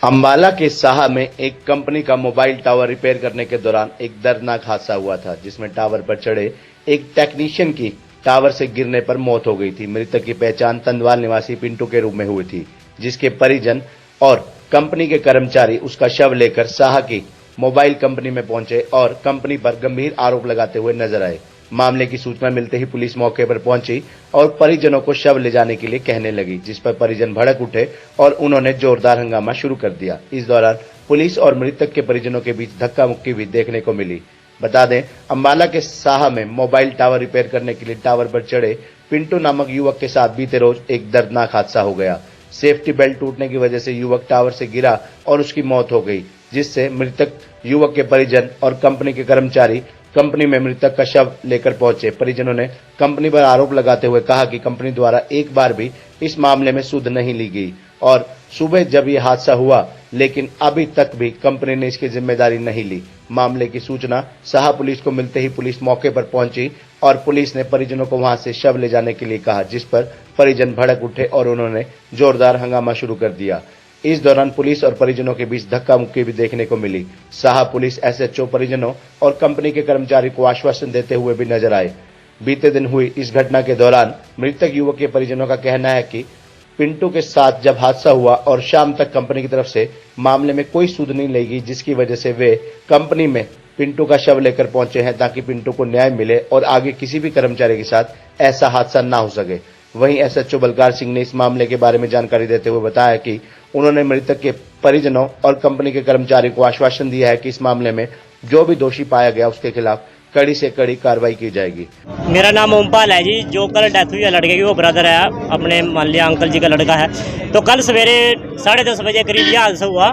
अंबाला के साहा में एक कंपनी का मोबाइल टावर रिपेयर करने के दौरान एक दर्दनाक हादसा हुआ था, जिसमें टावर पर चढ़े एक टेक्नीशियन की टावर से गिरने पर मौत हो गई थी। मृतक की पहचान तंदवाल निवासी पिंटू के रूप में हुई थी, जिसके परिजन और कंपनी के कर्मचारी उसका शव लेकर साहा की मोबाइल कंपनी में पहुंचे और कंपनी पर गंभीर आरोप लगाते हुए नजर आए। मामले की सूचना मिलते ही पुलिस मौके पर पहुंची और परिजनों को शव ले जाने के लिए कहने लगी, जिस पर परिजन भड़क उठे और उन्होंने जोरदार हंगामा शुरू कर दिया। इस दौरान पुलिस और मृतक के परिजनों के बीच धक्का मुक्की भी देखने को मिली। बता दें, अंबाला के साहा में मोबाइल टावर रिपेयर करने के लिए टावर पर चढ़े पिंटू नामक युवक के साथ बीते रोज एक दर्दनाक हादसा हो गया। सेफ्टी बेल्ट टूटने की वजह से युवक टावर से गिरा और उसकी मौत हो गई, जिससे मृतक युवक के परिजन और कंपनी के कर्मचारी कंपनी में मृतक का शव लेकर पहुंचे। परिजनों ने कंपनी पर आरोप लगाते हुए कहा कि कंपनी द्वारा एक बार भी इस मामले में सुध नहीं ली गई और सुबह जब यह हादसा हुआ, लेकिन अभी तक भी कंपनी ने इसकी जिम्मेदारी नहीं ली। मामले की सूचना साहा पुलिस को मिलते ही पुलिस मौके पर पहुंची और पुलिस ने परिजनों को वहां से शव ले जाने के लिए कहा, जिस पर परिजन भड़क उठे और उन्होंने जोरदार हंगामा शुरू कर दिया। इस दौरान पुलिस और परिजनों के बीच धक्का मुक्की भी देखने को मिली। साहा पुलिस एसएचओ परिजनों और कंपनी के कर्मचारी को आश्वासन देते हुए भी नजर आए। बीते दिन हुई इस घटना के दौरान मृतक युवक के परिजनों का कहना है कि पिंटू के साथ जब हादसा हुआ और शाम तक कंपनी की तरफ से मामले में कोई सुध नहीं ली गई, जिसकी वजह से वे कंपनी में पिंटू का शव लेकर पहुंचे हैं ताकि पिंटू को न्याय मिले और आगे किसी भी कर्मचारी के साथ ऐसा हादसा ना हो सके। वहीं एसएचओ बलकार सिंह ने इस मामले के बारे में जानकारी देते हुए बताया कि उन्होंने मृतक के परिजनों और कंपनी के कर्मचारी को आश्वासन दिया है कि इस मामले में जो भी दोषी पाया गया उसके खिलाफ कड़ी से कड़ी कार्रवाई की जाएगी। मेरा नाम ओमपाल है जी। जो कल डेथ हुई है लड़के की, वो ब्रदर है, अपने मान लिया अंकल जी का लड़का है। तो कल सवेरे 10:30 बजे करीब यह हादसा हुआ।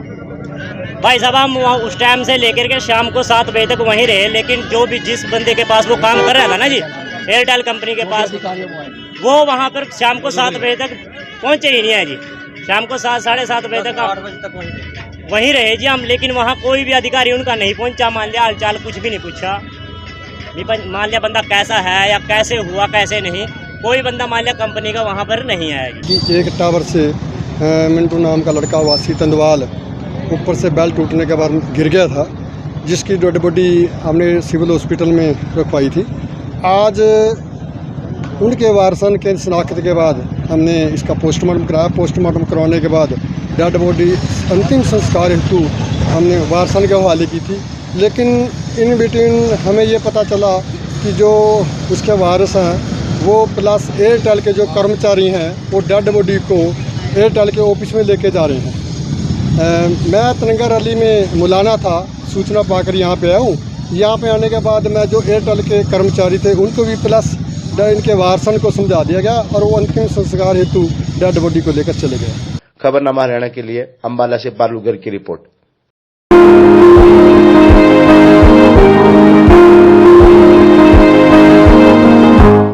भाई साहब, हम वहाँ उस टाइम से लेकर के शाम को 7 बजे तक वहीं रहे, लेकिन जो भी जिस बंदे के पास वो काम कर रहा था ना जी, एयरटेल कंपनी के पास, वो वहाँ पर शाम को 7 बजे तक पहुँचे ही नहीं है जी। शाम को 7 साढ़े 7 बजे तक वहीं रहे जी हम, लेकिन वहाँ कोई भी अधिकारी उनका नहीं पहुँचा। मान लिया हालचाल कुछ भी नहीं पूछा। मान लिया बंदा कैसा है या कैसे हुआ कैसे नहीं, कोई बंदा मान लिया कंपनी का वहाँ पर नहीं आया जी। एक टावर से मिंटू नाम का लड़का वासी तंदवाल ऊपर से बेल्ट टूटने के बाद गिर गया था, जिसकी डेड बॉडी हमने सिविल हॉस्पिटल में रखवाई थी। आज उनके वारसन के शनाख्त के बाद हमने इसका पोस्टमार्टम कराया। पोस्टमार्टम करवाने के बाद डेड बॉडी अंतिम संस्कार हेतु हमने वारसन के हवाले की थी, लेकिन इन बिटवीन हमें ये पता चला कि जो उसके वारिस हैं वो प्लस एयरटेल के जो कर्मचारी हैं वो डेड बॉडी को एयरटेल के ऑफिस में लेके जा रहे हैं। मैं तिरंगा रैली में मुलाना था, सूचना पाकर यहाँ पे आया हूँ। यहाँ पे आने के बाद मैं जो एयरटेल के कर्मचारी थे उनको भी प्लस इनके वारसन को समझा दिया गया और वो अंतिम संस्कार हेतु डेड बॉडी को लेकर चले गए। खबरनामा हरियाणा के लिए अंबाला से पालू गर्ग की रिपोर्ट।